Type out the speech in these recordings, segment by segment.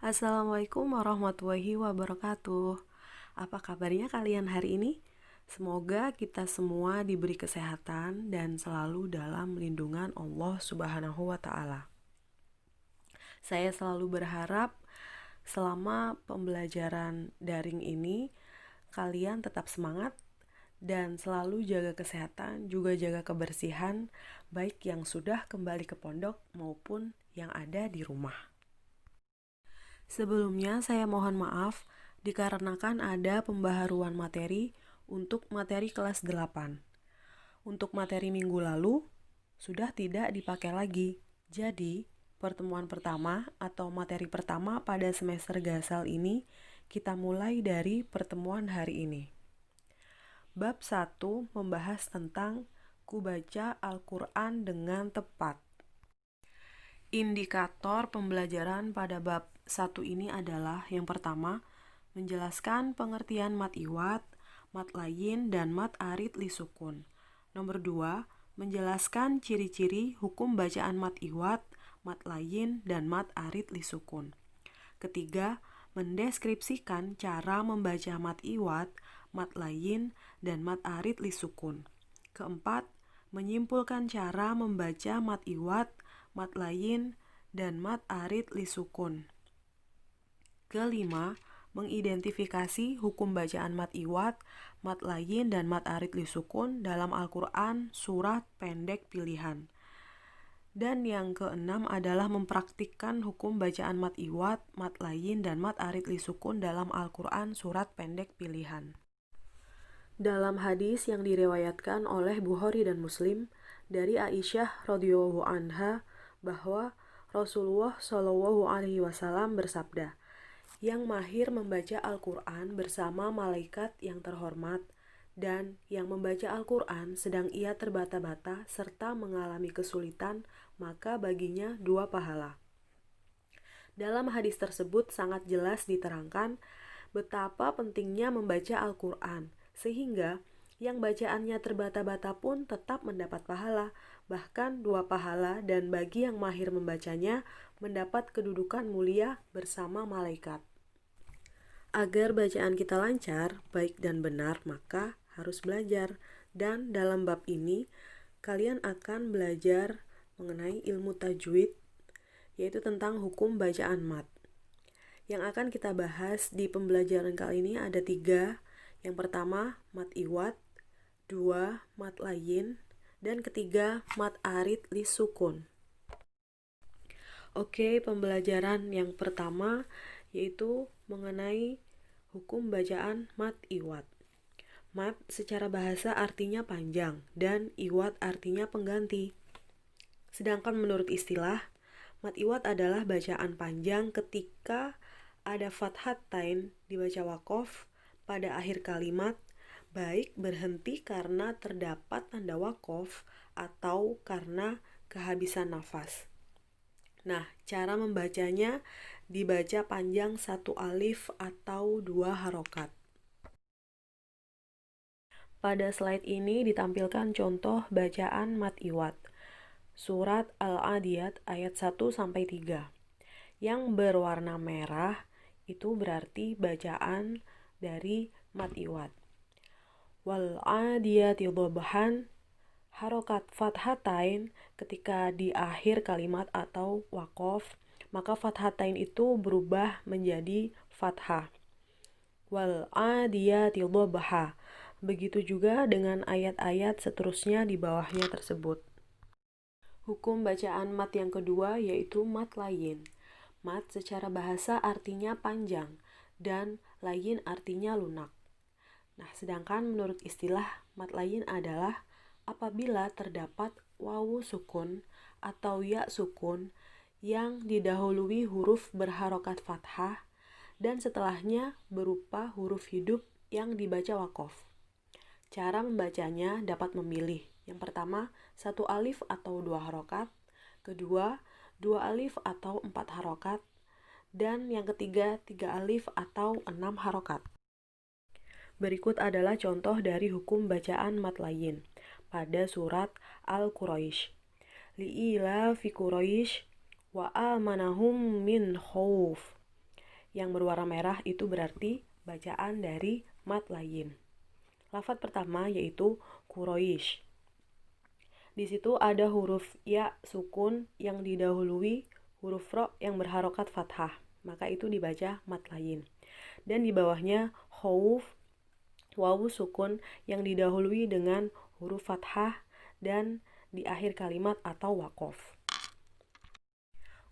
Assalamualaikum warahmatullahi wabarakatuh. Apa kabarnya kalian hari ini? Semoga kita semua diberi kesehatan dan selalu dalam lindungan Allah Subhanahu wa Ta'ala. Saya selalu berharap selama pembelajaran daring ini kalian tetap semangat dan selalu jaga kesehatan, juga jaga kebersihan, baik yang sudah kembali ke pondok maupun yang ada di rumah. Sebelumnya saya mohon maaf dikarenakan ada pembaharuan materi untuk materi kelas 8. Untuk materi minggu lalu sudah tidak dipakai lagi. Jadi, pertemuan pertama atau materi pertama pada semester Gasal ini kita mulai dari pertemuan hari ini. Bab 1 membahas tentang kubaca Al-Quran dengan tepat. Indikator pembelajaran pada bab 1 ini adalah yang pertama, menjelaskan pengertian mat iwat, mat layin, dan mat arid li sukun. Nomor 2, menjelaskan ciri-ciri hukum bacaan mat iwat, mat layin, dan mat arid li sukun. Ketiga, mendeskripsikan cara membaca mat iwat, mat layin, dan mat arid li sukun. Keempat, menyimpulkan cara membaca mat iwat, mat layin, dan mat arid li sukun. Kelima, mengidentifikasi hukum bacaan mat iwat, mat layin, dan mat arid li sukun dalam Al-Quran surat pendek pilihan. Dan yang keenam adalah mempraktikkan hukum bacaan mat iwat, mat layin, dan mat arid li sukun dalam Al-Quran surat pendek pilihan. Dalam hadis yang diriwayatkan oleh Bukhari dan Muslim dari Aisyah radhiyallahu anha bahwa Rasulullah Shallallahu alaihi wasallam bersabda, yang mahir membaca Al-Quran bersama malaikat yang terhormat dan yang membaca Al-Quran sedang ia terbata-bata serta mengalami kesulitan, maka baginya 2 pahala. Dalam hadis tersebut sangat jelas diterangkan betapa pentingnya membaca Al-Quran, sehingga yang bacaannya terbata-bata pun tetap mendapat pahala, bahkan 2 pahala, dan bagi yang mahir membacanya mendapat kedudukan mulia bersama malaikat. Agar bacaan kita lancar, baik dan benar, maka harus belajar. Dan dalam bab ini, kalian akan belajar mengenai ilmu tajwid, yaitu tentang hukum bacaan mat. Yang akan kita bahas di pembelajaran kali ini ada 3. Yang pertama, mat iwat, 2, mat layin, dan ketiga, mat arid li sukun. Oke, pembelajaran yang pertama yaitu mengenai hukum bacaan mat iwat. Mat secara bahasa artinya panjang dan iwat artinya pengganti. Sedangkan menurut istilah, mat iwat adalah bacaan panjang ketika ada fathatain dibaca wakof pada akhir kalimat, baik berhenti karena terdapat tanda wakof atau karena kehabisan nafas. Nah, cara membacanya dibaca panjang 1 alif atau 2 harokat. Pada slide ini ditampilkan contoh bacaan mat iwat. Surat Al-Adiyat ayat 1-3. Yang berwarna merah itu berarti bacaan dari mat iwat. Wal adiyati dhabhan, harokat fathatain ketika di akhir kalimat atau wakof, maka fathatain itu berubah menjadi fathah. Wal adiyati dhabha. Begitu juga dengan ayat-ayat seterusnya di bawahnya tersebut. Hukum bacaan mat yang kedua yaitu mat layin. Mat secara bahasa artinya panjang dan layin artinya lunak. Nah, sedangkan menurut istilah mat layin adalah apabila terdapat wawu sukun atau ya sukun yang didahului huruf berharokat fathah dan setelahnya berupa huruf hidup yang dibaca wakof. Cara membacanya dapat memilih. Yang pertama, 1 alif atau 2 harokat. Kedua, 2 alif atau 4 harokat. Dan yang ketiga, 3 alif atau 6 harokat. Berikut adalah contoh dari hukum bacaan mat layin pada surat Al-Quraisy. Li'ila fi Quraisy Wa amanahum min khauf. Yang berwarna merah itu berarti bacaan dari mat layin. Lafaz pertama yaitu Quraisy. Di situ ada huruf ya sukun yang didahului huruf ro yang berharokat fathah, maka itu dibaca mat layin. Dan di bawahnya khauf wawu sukun yang didahului dengan huruf fathah dan di akhir kalimat atau wakof.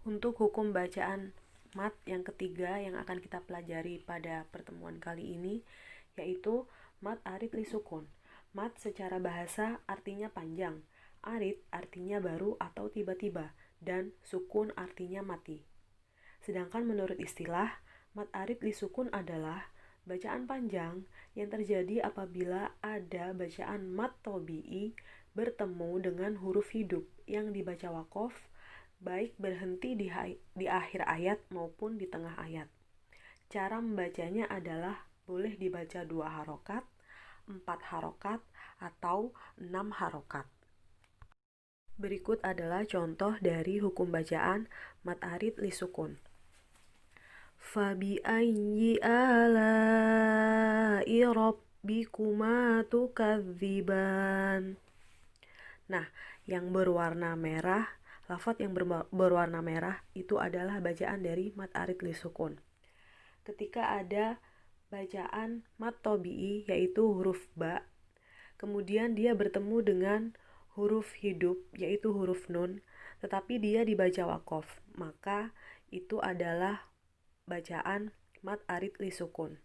Untuk hukum bacaan mat yang ketiga yang akan kita pelajari pada pertemuan kali ini yaitu mat arid li sukun. Mat secara bahasa artinya panjang, arid artinya baru atau tiba-tiba, dan sukun artinya mati. Sedangkan menurut istilah, mat arid li sukun adalah bacaan panjang yang terjadi apabila ada bacaan mat tobi'i bertemu dengan huruf hidup yang dibaca wakof, baik berhenti di akhir ayat maupun di tengah ayat. Cara membacanya adalah boleh dibaca 2 harokat, 4 harokat, atau 6 harokat. Berikut adalah contoh dari hukum bacaan mat arid li sukun. Fabi ayyi ala'i rabbikuma tukadziban. Nah, yang berwarna merah, lafaz yang berwarna merah itu adalah bacaan dari mat arid li sukun. Ketika ada bacaan mat tobi'i yaitu huruf ba, kemudian dia bertemu dengan huruf hidup yaitu huruf nun, tetapi dia dibaca wakof, maka itu adalah bacaan mat arid li sukun.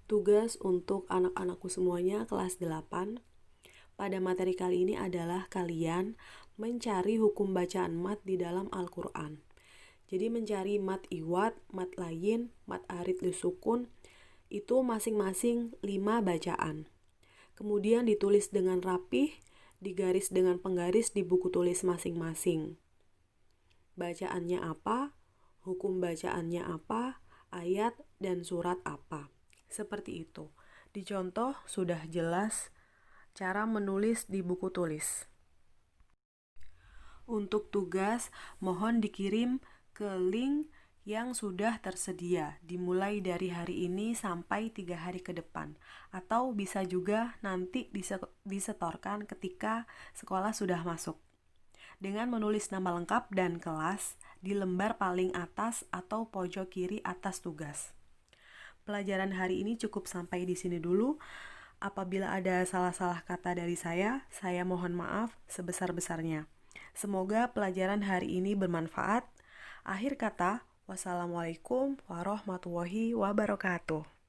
Tugas untuk anak-anakku semuanya kelas 8 pada materi kali ini adalah kalian mencari hukum bacaan mat di dalam Al-Quran. Jadi mencari mat iwat, mat layin, mat arid li sukun itu masing-masing 5 bacaan. Kemudian ditulis dengan rapih, digaris dengan penggaris di buku tulis masing-masing. Bacaannya apa, hukum bacaannya apa, ayat dan surat apa. Seperti itu. Di contoh sudah jelas cara menulis di buku tulis. Untuk tugas, mohon dikirim ke link yang sudah tersedia, dimulai dari hari ini sampai 3 hari ke depan. Atau bisa juga nanti disetorkan ketika sekolah sudah masuk. Dengan menulis nama lengkap dan kelas di lembar paling atas atau pojok kiri atas tugas. Pelajaran hari ini cukup sampai di sini dulu. Apabila ada salah-salah kata dari saya mohon maaf sebesar-besarnya. Semoga pelajaran hari ini bermanfaat. Akhir kata, wassalamualaikum warahmatullahi wabarakatuh.